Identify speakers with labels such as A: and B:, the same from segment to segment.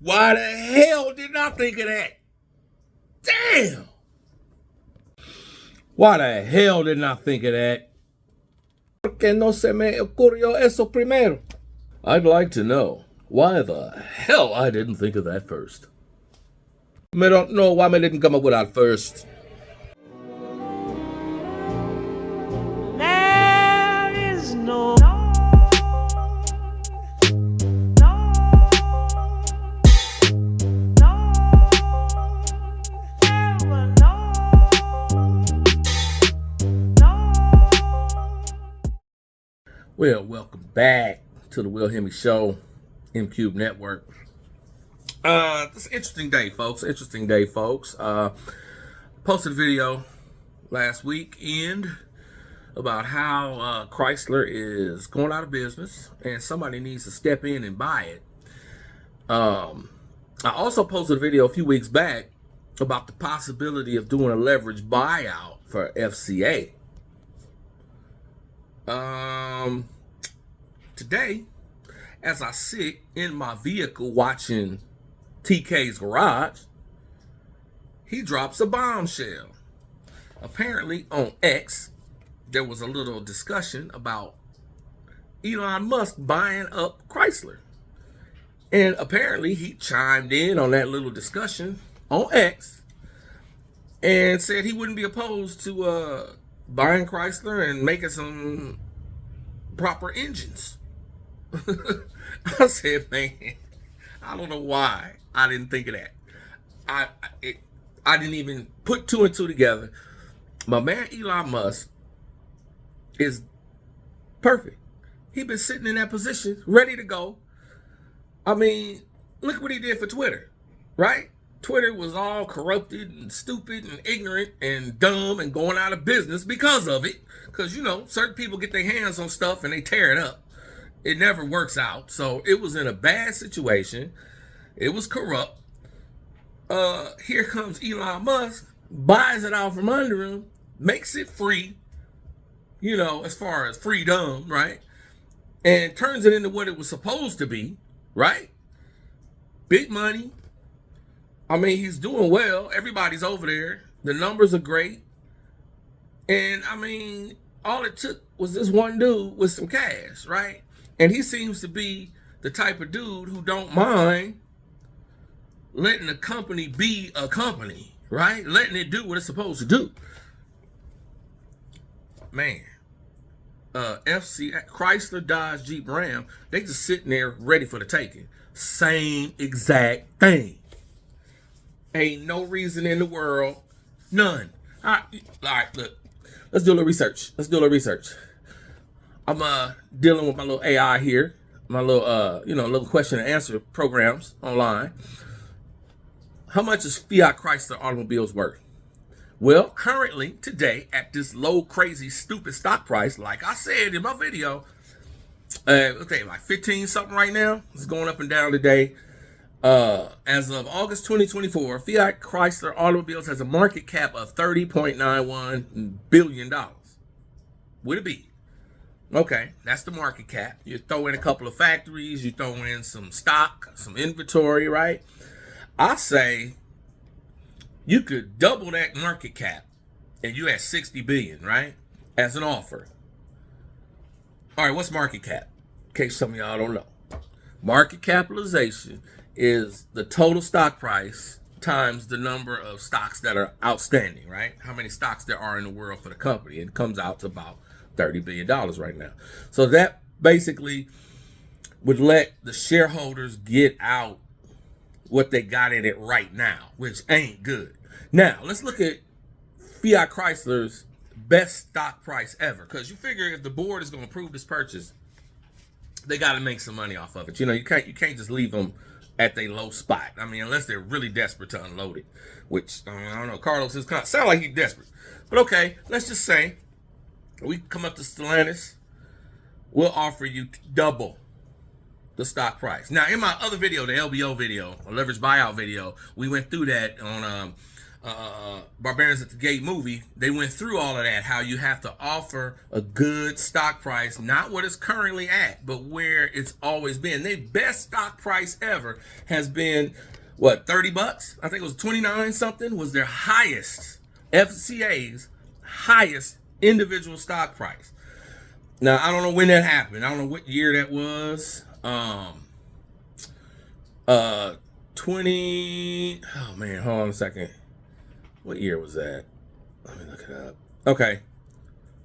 A: Why the hell didn't I think of that? Damn! Why the hell didn't I think of that? ¿Por qué no se me ocurrió eso primero? I'd like to know why the hell I didn't think of that first. I don't know why I didn't come up with that first.
B: There is no
A: Well, welcome back to the WilHemi Show, M-Cube Network. It's an interesting day, folks. Posted a video last weekend about how Chrysler is going out of business and somebody needs to step in and buy it. I also posted a video a few weeks back about the possibility of doing a leverage buyout for FCA. Today, as I sit in my vehicle watching TK's garage, he drops a bombshell. Apparently on X, there was a little discussion about Elon Musk buying up Chrysler. And apparently he chimed in on that little discussion on X and said he wouldn't be opposed to buying Chrysler and making some proper engines. I said, man, I don't know why I didn't think of that. I didn't even put two and two together. My man Elon Musk is perfect. He been sitting in that position, ready to go. I mean, look what he did for Twitter, right? Twitter was all corrupted and stupid and ignorant and dumb and going out of business because of it. Because, you know, certain people get their hands on stuff and they tear it up. It never works out. So it was in a bad situation. It was corrupt. Here comes Elon Musk, buys it out from under him, makes it free, you know, as far as freedom, right? And turns it into what it was supposed to be, right? Big money. I mean, he's doing well. Everybody's over there. The numbers are great. And I mean, all it took was this one dude with some cash, right? And he seems to be the type of dude who don't mind letting a company be a company, right? Letting it do what it's supposed to do. Man, Chrysler, Dodge, Jeep, Ram, they just sitting there ready for the taking. Same exact thing. Ain't no reason in the world, none. All right, look, let's do a little research. I'm dealing with my little AI here, my little little question and answer programs online. How much is Fiat Chrysler Automobiles worth? Well, currently today at this low, crazy, stupid stock price, like I said in my video, okay, like 15 something right now. It's going up and down today. As of August 2024, Fiat Chrysler Automobiles has a market cap of $30.91 billion. Would it be? Okay, that's the market cap. You throw in a couple of factories, you throw in some stock, some inventory, right? I say you could double that market cap and you at 60 billion, right? As an offer. All right, what's market cap? In case some of y'all don't know. Market capitalization is the total stock price times the number of stocks that are outstanding, right? How many stocks there are in the world for the company. It comes out to about $30 billion right now. So that basically would let the shareholders get out what they got in it right now, which ain't good. Now, let's look at Fiat Chrysler's best stock price ever, because you figure if the board is going to approve this purchase, they got to make some money off of it. You know, you can't just leave them at their low spot. I mean, unless they're really desperate to unload it, which I don't know. Carlos is kind of sound like he's desperate, but okay. Let's just say we come up to Stellantis, we'll offer you double the stock price. Now, in my other video, the LBO video, or leverage buyout video, we went through that on Barbarians at the Gate movie, they went through all of that, how you have to offer a good stock price, not what it's currently at, but where it's always been. Their best stock price ever has been, what, $30? I think it was 29 something was their highest, FCA's highest individual stock price. Now, I don't know when that happened. I don't know what year that was. 20, oh man, hold on a second. What year was that? Let me look it up. Okay.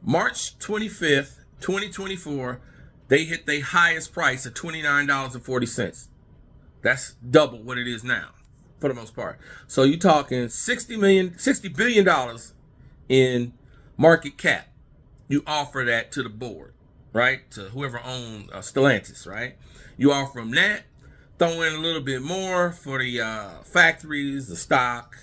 A: March 25th, 2024, they hit their highest price of $29.40. That's double what it is now, for the most part. So you're talking $60 billion in market cap. You offer that to the board, right? To whoever owns Stellantis, right? You offer them that, throw in a little bit more for the factories, the stock,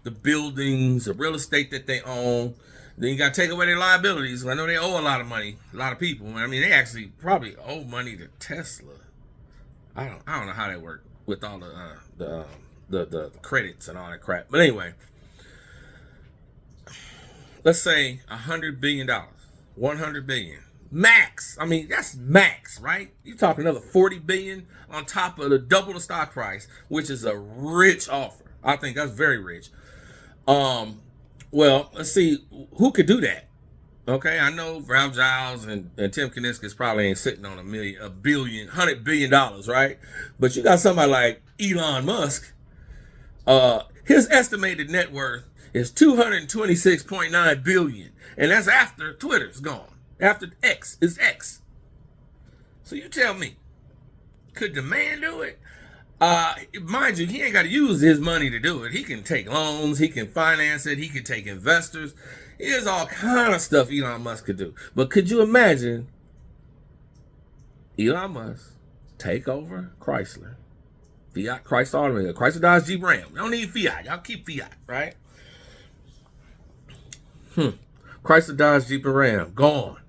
A: the buildings, the real estate that they own. Then you got to take away their liabilities. I know they owe a lot of money, a lot of people. I mean, they actually probably owe money to Tesla. I don't know how that works with all the credits and all that crap. But anyway, let's say $100 billion, $100 billion max. I mean, that's max, right? You're talking another $40 billion on top of the double the stock price, which is a rich offer. I think that's very rich. Well, let's see who could do that. Okay, I know Ralph Giles and Tim Kuniskis probably ain't sitting on $100 billion, right? But you got somebody like Elon Musk. His estimated net worth is $226.9 billion, and that's after Twitter's gone, after X is X. So you tell me, could the man do it? Mind you, he ain't got to use his money to do it. He can take loans, he can finance it, he can take investors. There's all kind of stuff Elon Musk could do. But could you imagine Elon Musk take over Chrysler, Fiat Chrysler Automobiles, Chrysler Dodge Jeep Ram? You don't need Fiat. Y'all keep Fiat, right? Chrysler Dodge Jeep and Ram gone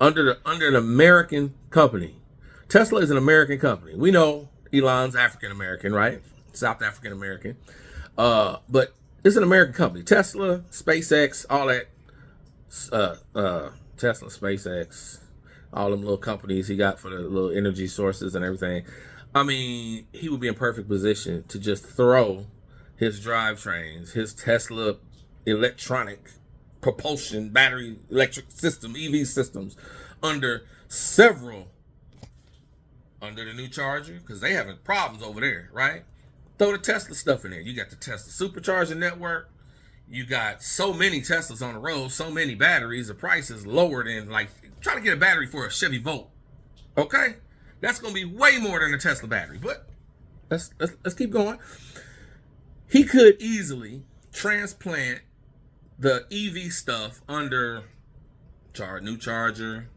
A: under an American company. Tesla is an American company. We know Elon's African American, right? South African American. But it's an American company. Tesla, SpaceX, all that. Tesla, SpaceX, all them little companies he got for the little energy sources and everything. I mean, he would be in perfect position to just throw his drivetrains, his Tesla electronic propulsion, battery electric system, EV systems, under the new charger, because they having problems over there, right? Throw the Tesla stuff in there. You got the Tesla supercharger network. You got so many Teslas on the road, so many batteries. The price is lower than, like, trying to get a battery for a Chevy Volt. Okay? That's going to be way more than a Tesla battery. But let's keep going. He could easily transplant the EV stuff under new charger.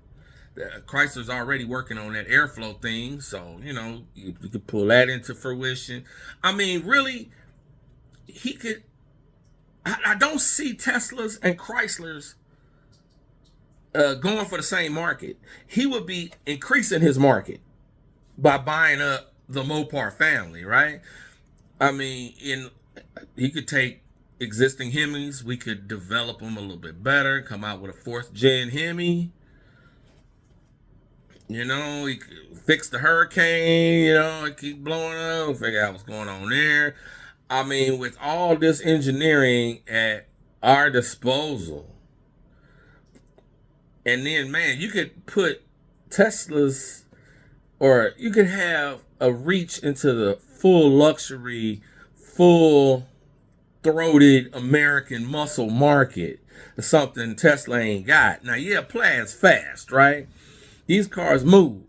A: Chrysler's already working on that airflow thing, so you could pull that into fruition. I mean, really, he could. I don't see Teslas and Chryslers going for the same market. He would be increasing his market by buying up the Mopar family, right? I mean, he could take existing Hemis. We could develop them a little bit better. Come out with a 4th gen Hemi. He could fix the hurricane, it keep blowing up, figure out what's going on there. I mean, with all this engineering at our disposal, and then, man, you could put Teslas, or you could have a reach into the full luxury, full-throated American muscle market, something Tesla ain't got. Now, yeah, Plaid's fast, right? These cars move.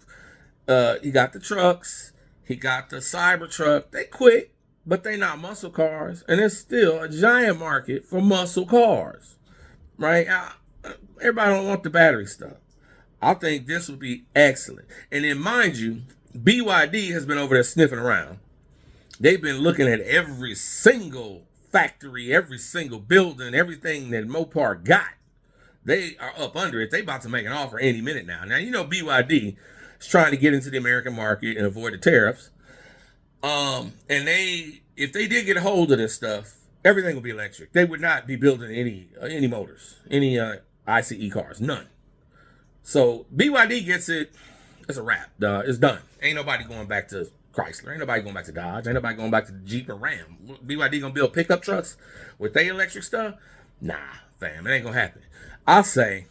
A: He got the trucks. He got the Cybertruck. They quick, but they not muscle cars. And it's still a giant market for muscle cars, right? Everybody don't want the battery stuff. I think this would be excellent. And then, mind you, BYD has been over there sniffing around. They've been looking at every single factory, every single building, everything that Mopar got. They are up under it. They about to make an offer any minute now. Now, BYD is trying to get into the American market and avoid the tariffs. And if they did get a hold of this stuff, Everything will be electric. They would not be building any motors, any ICE cars, none. So BYD gets it. It's a wrap. It's done. Ain't nobody going back to Chrysler. Ain't nobody going back to Dodge. Ain't nobody going back to Jeep or Ram. BYD gonna build pickup trucks with their electric stuff? Nah, fam, it ain't gonna happen. I'll say,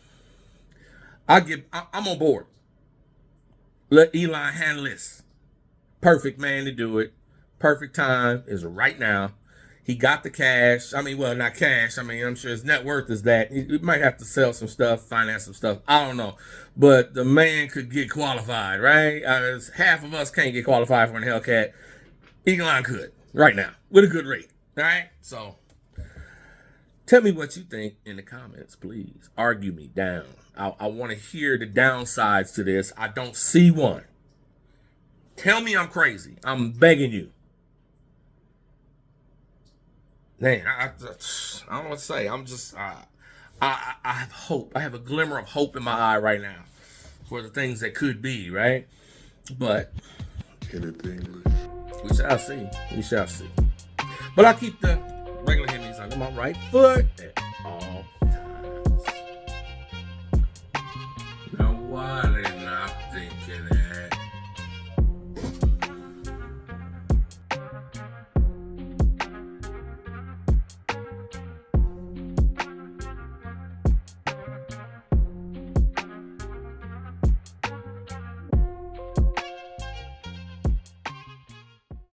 A: I'm on board. Let Elon handle this. Perfect man to do it. Perfect time is right now. He got the cash. I mean, well, not cash. I mean, I'm sure his net worth is that. He might have to sell some stuff, finance some stuff. I don't know. But the man could get qualified, right? Half of us can't get qualified for an Hellcat. Elon could right now with a good rate. All right? So tell me what you think in the comments, please. Argue me down. I want to hear the downsides to this. I don't see one. Tell me I'm crazy. I'm begging you. Man, I don't know what to say. I'm just, I have hope. I have a glimmer of hope in my eye right now for the things that could be, right? But we shall see. We shall see. But I keep the regular Hemis under my right foot.